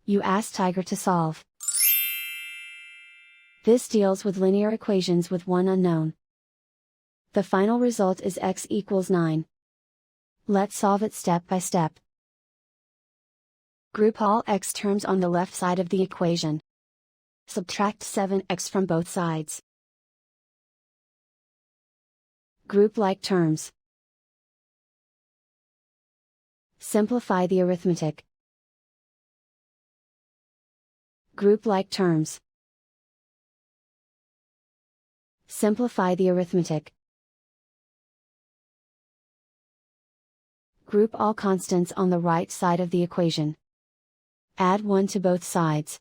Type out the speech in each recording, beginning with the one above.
You ask Tiger to solve. This deals with linear equations with one unknown. The final result is x equals 9. Let's solve it step by step. Group all x terms on the left side of the equation. Subtract 7x from both sides. Group like terms. Simplify the arithmetic. Group like terms. Simplify the arithmetic. Group all constants on the right side of the equation. Add 1 to both sides.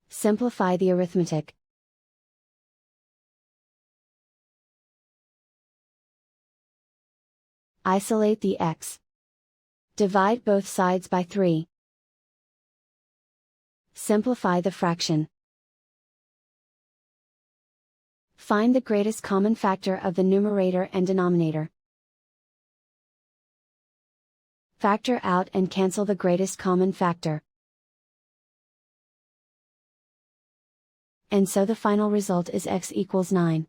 Simplify the arithmetic. Isolate the x. Divide both sides by 3. Simplify the fraction. Find the greatest common factor of the numerator and denominator. Factor out and cancel the greatest common factor. And so the final result is x equals 9.